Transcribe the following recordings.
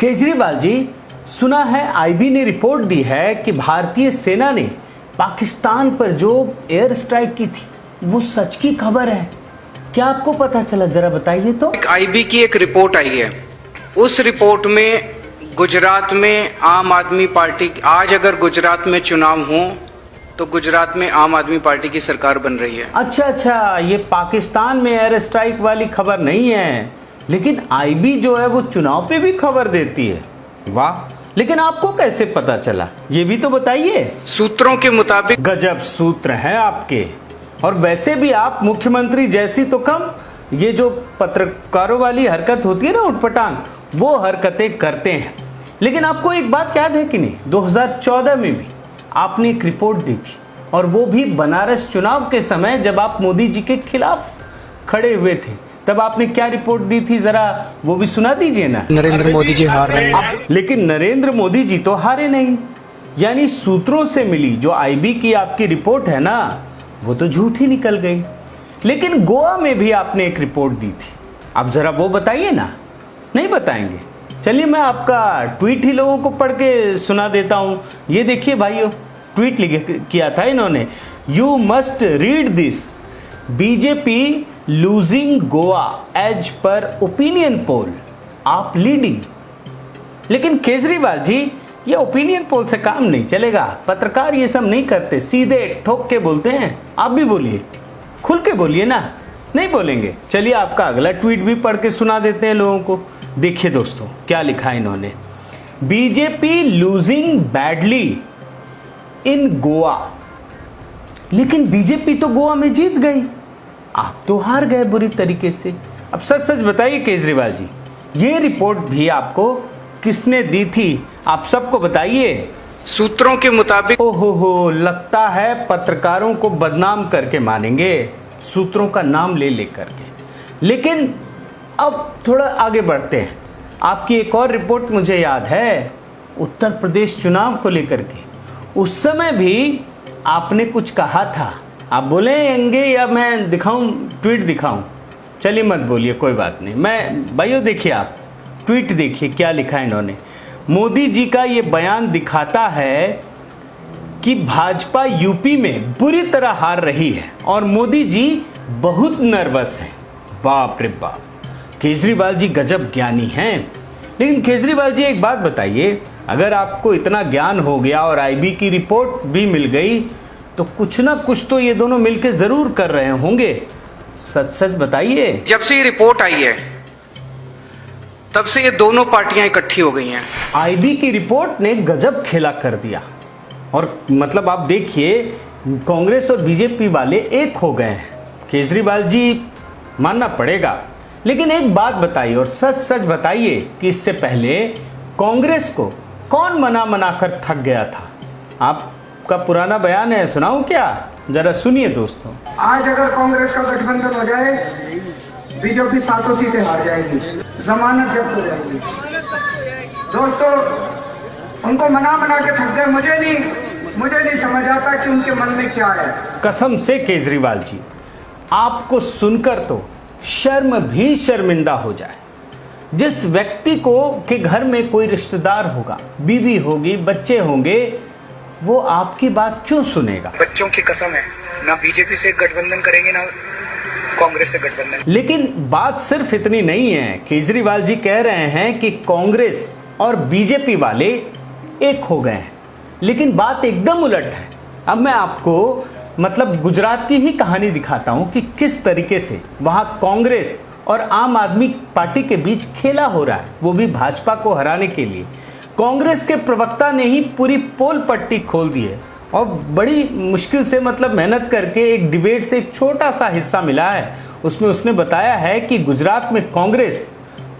केजरीवाल जी, सुना है आईबी ने रिपोर्ट दी है कि भारतीय सेना ने पाकिस्तान पर जो एयर स्ट्राइक की थी वो सच की खबर है। क्या आपको पता चला, जरा बताइए तो। आईबी की एक रिपोर्ट आई है, उस रिपोर्ट में गुजरात में आम आदमी पार्टी, आज अगर गुजरात में चुनाव हो तो गुजरात में आम आदमी पार्टी की सरकार बन रही है। अच्छा, ये पाकिस्तान में एयर स्ट्राइक वाली खबर नहीं है, लेकिन आईबी जो है वो चुनाव पे भी खबर देती है। वाह, लेकिन आपको कैसे पता चला, ये भी तो बताइए। सूत्रों के मुताबिक। गजब सूत्र हैं आपके। और वैसे भी आप मुख्यमंत्री जैसी तो कम, ये जो पत्रकारों वाली हरकत होती है ना, उठपटांग, वो हरकतें करते हैं। लेकिन आपको एक बात याद है कि नहीं, 2014 में भी आपने एक रिपोर्ट दी थी, और वो भी बनारस चुनाव के समय जब आप मोदी जी के खिलाफ खड़े हुए थे। तब आपने क्या रिपोर्ट दी थी, जरा वो भी सुना दीजिए ना। नरेंद्र मोदी जी हार रहे हैं। लेकिन नरेंद्र मोदी जी तो हारे नहीं, यानी सूत्रों से मिली जो आईबी की आपकी रिपोर्ट है ना, वो तो झूठी निकल गई। लेकिन गोवा में भी आपने एक रिपोर्ट दी थी, अब जरा वो बताइए ना। नहीं बताएंगे, चलिए मैं आपका ट्वीट ही लोगों को पढ़ के सुना देता हूं। ये देखिए भाइयों, ट्वीट किया था इन्होंने, you must read this, BJP losing Goa as per opinion poll, AAP leading. लेकिन केजरीवाल जी, ये ओपिनियन पोल से काम नहीं चलेगा, पत्रकार ये सब नहीं करते, सीधे ठोक के बोलते हैं। आप भी बोलिए, खुल के बोलिए ना। नहीं बोलेंगे, चलिए आपका अगला ट्वीट भी पढ़ के सुना देते हैं लोगों को। देखिए दोस्तों क्या लिखा है इन्होंने, BJP losing badly in Goa. लेकिन बीजेपी तो गोवा में जीत गई, आप तो हार गए बुरी तरीके से। अब सच सच बताइए केजरीवाल जी, ये रिपोर्ट भी आपको किसने दी थी, आप सबको बताइए। सूत्रों के मुताबिक। ओहो, लगता है पत्रकारों को बदनाम करके मानेंगे, सूत्रों का नाम ले लेकर के। लेकिन अब थोड़ा आगे बढ़ते हैं। आपकी एक और रिपोर्ट मुझे याद है, उत्तर प्रदेश चुनाव को लेकर के। उस समय भी आपने कुछ कहा था, आप बोलेंगे या मैं दिखाऊं, ट्वीट दिखाऊं? चलिए मत बोलिए, कोई बात नहीं। मैं भाइयों देखिए, आप ट्वीट देखिए क्या लिखा है इन्होंने। मोदी जी का ये बयान दिखाता है कि भाजपा यूपी में बुरी तरह हार रही है और मोदी जी बहुत नर्वस हैं। बाप रे बाप, केजरीवाल जी गजब ज्ञानी हैं। लेकिन केजरीवाल जी एक बात बताइए, अगर आपको इतना ज्ञान हो गया और आईबी की रिपोर्ट भी मिल गई, तो कुछ ना कुछ तो ये दोनों मिलकर जरूर कर रहे होंगे। सच सच बताइए। जब से ये रिपोर्ट आई है तब से ये दोनों पार्टियां इकट्ठी हो गई हैं। आईबी की रिपोर्ट ने गजब खेला कर दिया, और मतलब आप देखिए कांग्रेस और बीजेपी वाले एक हो गए हैं। केजरीवाल जी मानना पड़ेगा। लेकिन एक बात बताइए, और सच सच बताइए, कि इससे पहले कांग्रेस को कौन मना कर थक गया था? आपका पुराना बयान है, सुनाऊं क्या? जरा सुनिए दोस्तों। आज अगर कांग्रेस का गठबंधन हो जाए, बीजेपी 7 सीटें हार जाएगी, जमानत जब्त हो जाएगी। दोस्तों, उनको मना के थक गए। मुझे नहीं समझ आता कि उनके मन में क्या है। कसम से केजरीवाल जी, आपको सुनकर तो शर्म भी शर्मिंदा हो जाए। जिस व्यक्ति को के घर में कोई रिश्तेदार होगा, बीवी होगी, बच्चे होंगे, वो आपकी बात क्यों सुनेगा? बच्चों की कसम है, ना बीजेपी से गठबंधन करेंगे ना कांग्रेस से गठबंधन। लेकिन बात सिर्फ इतनी नहीं है। केजरीवाल जी कह रहे हैं कि कांग्रेस और बीजेपी वाले एक हो गए हैं, लेकिन बात एकदम उलट है। अब मैं आपको मतलब गुजरात की ही कहानी दिखाता हूं कि किस तरीके से वहां कांग्रेस और आम आदमी पार्टी के बीच खेला हो रहा है, वो भी भाजपा को हराने के लिए। कांग्रेस के प्रवक्ता ने ही पूरी पोल पट्टी खोल दी है, और बड़ी मुश्किल से मतलब मेहनत करके एक डिबेट से एक छोटा सा हिस्सा मिला है, उसमें उसने बताया है कि गुजरात में कांग्रेस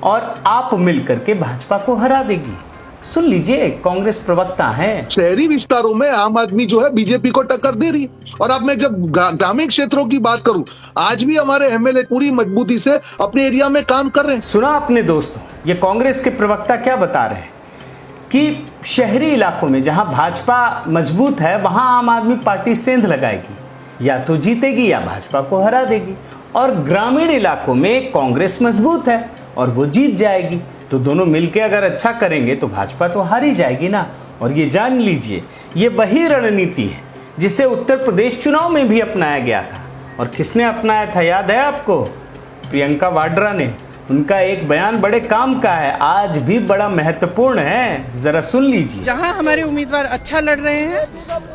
और आप मिलकर के भाजपा को हरा देगी। सुन लीजिए, कांग्रेस प्रवक्ता हैं। शहरी विस्तारों में आम आदमी जो है बीजेपी को टक्कर दे रही है। और अब मैं जब ग्रामीण क्षेत्रों की बात करूं, आज भी हमारे एमएलए पूरी मजबूती से अपने एरिया में काम कर रहे हैं। सुना आपने दोस्तों, ये कांग्रेस के प्रवक्ता क्या बता रहे हैं कि शहरी इलाकों में जहां भाजपा मजबूत है, वहां आम आदमी पार्टी सेंध लगाएगी, या तो जीतेगी या भाजपा को हरा देगी। और ग्रामीण इलाकों में कांग्रेस मजबूत है, और वो जीत जाएगी। तो दोनों मिलके अगर अच्छा करेंगे तो भाजपा तो हार ही जाएगी ना। और ये जान लीजिए, ये वही रणनीति है जिसे उत्तर प्रदेश चुनाव में भी अपनाया गया था। और किसने अपनाया था याद है आपको? प्रियंका वाड्रा ने। उनका एक बयान बड़े काम का है, आज भी बड़ा महत्वपूर्ण है, जरा सुन लीजिए। जहां हमारे उम्मीदवार अच्छा लड़ रहे हैं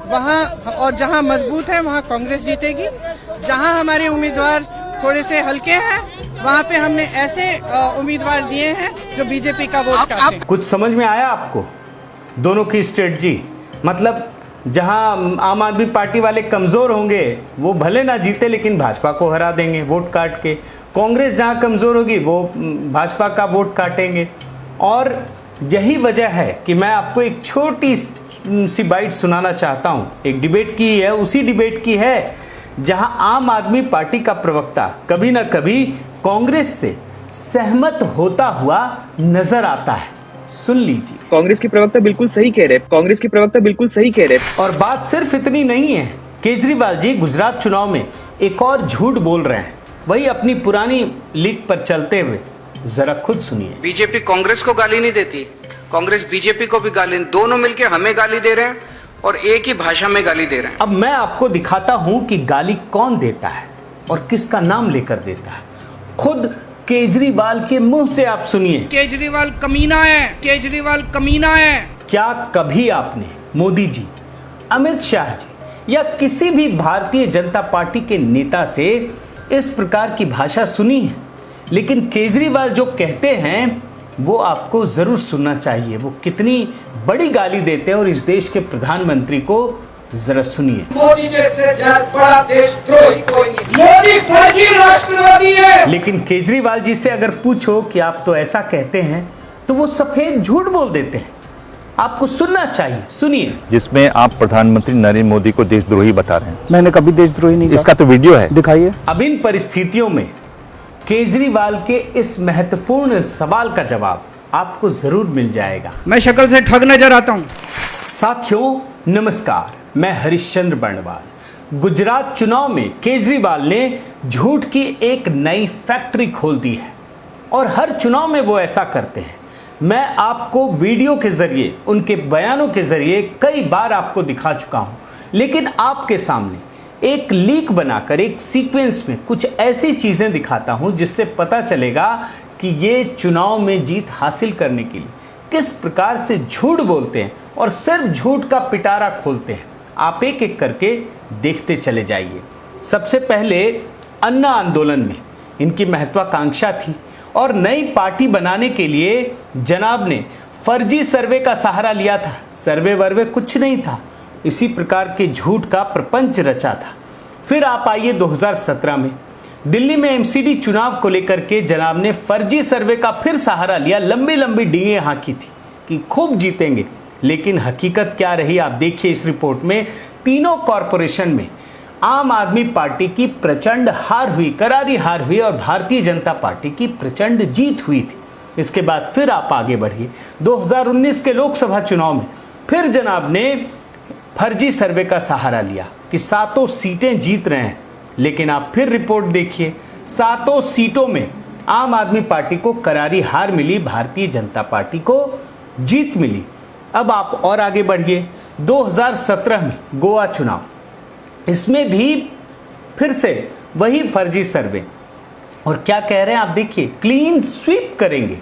वहां, और जहां मजबूत है वहां कांग्रेस जीतेगी। जहां हमारे उम्मीदवार थोड़े से हल्के हैं वहां पे हमने ऐसे उम्मीदवार दिए हैं जो बीजेपी का वोट काटें। कुछ समझ में आया आपको दोनों की स्ट्रेटजी? मतलब जहां आम आदमी पार्टी वाले कमजोर होंगे वो भले ना जीते लेकिन भाजपा को हरा देंगे वोट काट के। कांग्रेस जहां कमजोर होगी वो भाजपा का वोट काटेंगे। और यही वजह है कि मैं आपको एक छोटी सी बाइट सुनाना चाहता हूं। एक डिबेट की है, उसी डिबेट की है जहां आम आदमी पार्टी का प्रवक्ता कभी ना कभी कांग्रेस से सहमत होता हुआ नजर आता है। सुन लीजिए। कांग्रेस के प्रवक्ता बिल्कुल सही कह रहे, कांग्रेस के प्रवक्ता बिल्कुल सही कह रहे। और बात सिर्फ इतनी नहीं है, केजरीवाल जी गुजरात चुनाव में एक और झूठ बोल रहे हैं, वही अपनी पुरानी लीक पर चलते हुए। जरा खुद सुनिए। बीजेपी कांग्रेस को गाली नहीं देती, कांग्रेस बीजेपी को भी गाली, दोनों मिलके हमें गाली दे रहे हैं और एक ही भाषा में गाली दे रहे हैं। अब मैं आपको दिखाता हूं कि गाली कौन देता है और किसका नाम लेकर देता है। खुद केजरीवाल के मुंह से आप सुनिए। केजरीवाल कमीना है, केजरीवाल कमीना है। क्या कभी आपने मोदी जी, अमित शाह जी या किसी भी भारतीय जनता पार्टी के नेता से इस प्रकार की भाषा सुनी है? लेकिन केजरीवाल जो कहते हैं वो आपको जरूर सुनना चाहिए। वो कितनी बड़ी गाली देते हैं और इस देश के प्रधानमंत्री को जरा सुनिए। मोदी जैसे बड़ा देशद्रोही कोई नहीं, मोदी फर्जी राष्ट्रवादी है। लेकिन केजरीवाल जी से अगर पूछो कि आप तो ऐसा कहते हैं तो वो सफेद झूठ बोल देते हैं। आपको सुनना चाहिए, सुनिए। जिसमें आप प्रधानमंत्री नरेंद्र मोदी को देशद्रोही बता रहे हैं। मैंने कभी देशद्रोही नहीं कहा। इसका तो वीडियो है, दिखाइए। अब इन परिस्थितियों में केजरीवाल के इस महत्वपूर्ण सवाल का जवाब आपको जरूर मिल जाएगा। मैं शक्ल से ठग नजर आता हूं। साथियों नमस्कार, मैं हरिश्चंद्र बर्णवाल। गुजरात चुनाव में केजरीवाल ने झूठ की एक नई फैक्ट्री खोल दी है और हर चुनाव में वो ऐसा करते हैं। मैं आपको वीडियो के जरिए, उनके बयानों के जरिए कई बार आपको दिखा चुका हूं, लेकिन आपके सामने एक लीक बनाकर एक सीक्वेंस में कुछ ऐसी चीजें दिखाता हूं जिससे पता चलेगा कि ये चुनाव में जीत हासिल करने के लिए किस प्रकार से झूठ बोलते हैं और सिर्फ झूठ का पिटारा खोलते हैं। आप एक एक करके देखते चले जाइए। सबसे पहले अन्ना आंदोलन में इनकी महत्वाकांक्षा थी और नई पार्टी बनाने के लिए जनाब ने फर्जी सर्वे का सहारा लिया था। सर्वे वर्वे कुछ नहीं था, इसी प्रकार के झूठ का प्रपंच रचा था। फिर आप आइए 2017 में दिल्ली में एमसीडी चुनाव को लेकर के जनाब ने फर्जी सर्वे का फिर सहारा लिया, लंबी लंबी डींगे हाँकी थी कि खूब जीतेंगे। लेकिन हकीकत क्या रही आप देखिए इस रिपोर्ट में। तीनों कॉरपोरेशन में आम आदमी पार्टी की प्रचंड हार हुई, करारी हार हुई और भारतीय जनता पार्टी की प्रचंड जीत हुई थी। इसके बाद फिर आप आगे बढ़िए 2019 के लोकसभा चुनाव में फिर जनाब ने फर्जी सर्वे का सहारा लिया कि 7 सीटें जीत रहे हैं। लेकिन आप फिर रिपोर्ट देखिए, 7 सीटों में आम आदमी पार्टी को करारी हार मिली, भारतीय जनता पार्टी को जीत मिली। अब आप और आगे बढ़िए 2017 में गोवा चुनाव, इसमें भी फिर से वही फर्जी सर्वे और क्या कह रहे हैं आप देखिए, क्लीन स्वीप करेंगे।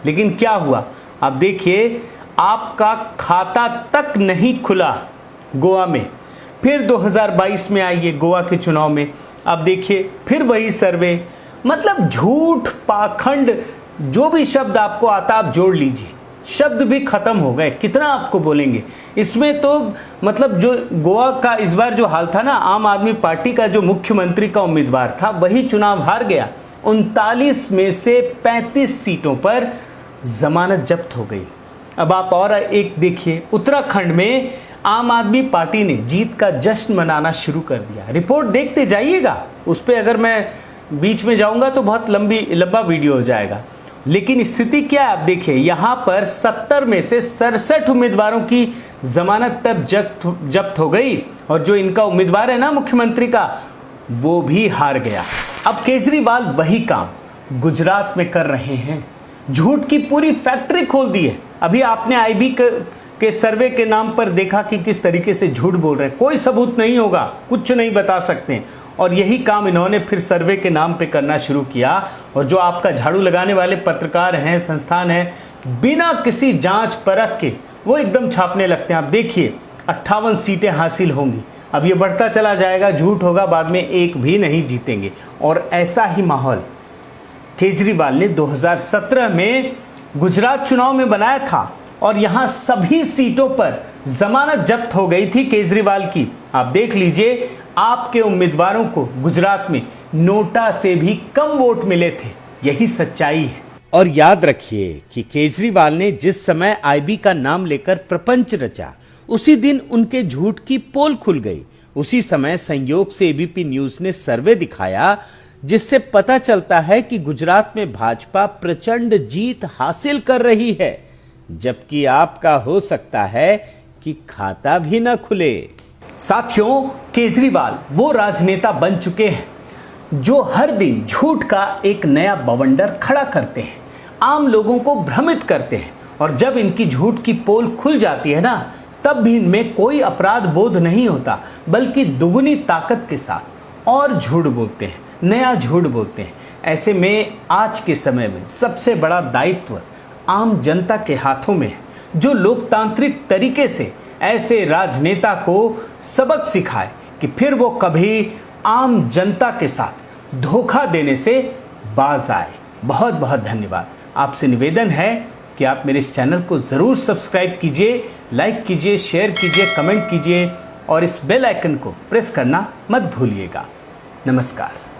लेकिन क्या हुआ आप देखिए, आपका खाता तक नहीं खुला गोवा में। फिर 2022 में आइए गोवा के चुनाव में, आप देखिए फिर वही सर्वे। मतलब झूठ, पाखंड, जो भी शब्द आपको आता आप जोड़ लीजिए, शब्द भी खत्म हो गए। कितना आपको बोलेंगे इसमें। तो मतलब जो गोवा का इस बार जो हाल था ना, आम आदमी पार्टी का जो मुख्यमंत्री का उम्मीदवार था वही चुनाव हार गया। 39 में से 35 सीटों पर जमानत जब्त हो गई। अब आप और एक देखिए, उत्तराखंड में आम आदमी पार्टी ने जीत का जश्न मनाना शुरू कर दिया। रिपोर्ट देखते जाइएगा, उस पर अगर मैं बीच में जाऊंगा तो बहुत लंबा वीडियो हो जाएगा। लेकिन स्थिति क्या है आप देखिए, यहां पर 70 में से 67 उम्मीदवारों की जमानत तब जब्त हो गई और जो इनका उम्मीदवार है ना मुख्यमंत्री का, वो भी हार गया। अब केजरीवाल वही काम गुजरात में कर रहे हैं। झूठ की पूरी फैक्ट्री खोल दी है। अभी आपने आईबी के सर्वे के नाम पर देखा कि किस तरीके से झूठ बोल रहे हैं। कोई सबूत नहीं होगा, कुछ नहीं बता सकते, और यही काम इन्होंने फिर सर्वे के नाम पे करना शुरू किया। और जो आपका झाड़ू लगाने वाले पत्रकार हैं, संस्थान हैं, बिना किसी जांच परख के वो एकदम छापने लगते हैं। आप देखिए 58 सीटें हासिल होंगी। अब ये बढ़ता चला जाएगा, झूठ होगा, बाद में एक भी नहीं जीतेंगे। और ऐसा ही माहौल केजरीवाल ने 2017 में गुजरात चुनाव में बनाया था, और यहां सभी सीटों पर जमानत जब्त हो गई थी केजरीवाल की। आप देख लीजिए, आपके उम्मीदवारों को गुजरात में नोटा से भी कम वोट मिले थे। यही सच्चाई है। और याद रखिए कि केजरीवाल ने जिस समय आईबी का नाम लेकर प्रपंच रचा, उसी दिन उनके झूठ की पोल खुल गई। उसी समय संयोग से एबीपी न्यूज ने सर्वे दिखाया, जिससे पता चलता है कि गुजरात में भाजपा प्रचंड जीत हासिल कर रही है, जबकि आपका हो सकता है कि खाता भी न खुले। साथियों, केजरीवाल वो राजनेता बन चुके हैं जो हर दिन झूठ का एक नया बवंडर खड़ा करते हैं, आम लोगों को भ्रमित करते हैं, और जब इनकी झूठ की पोल खुल जाती है ना, तब भी इनमें कोई अपराध बोध नहीं होता, बल्कि दुगुनी ताकत के साथ और झूठ बोलते हैं, नया झूठ बोलते हैं। ऐसे में आज के समय में सबसे बड़ा दायित्व आम जनता के हाथों में है, जो लोकतांत्रिक तरीके से ऐसे राजनेता को सबक सिखाए कि फिर वो कभी आम जनता के साथ धोखा देने से बाज आए। बहुत बहुत धन्यवाद। आपसे निवेदन है कि आप मेरे इस चैनल को ज़रूर सब्सक्राइब कीजिए, लाइक कीजिए, शेयर कीजिए, कमेंट कीजिए, और इस बेल आइकन को प्रेस करना मत भूलिएगा। नमस्कार।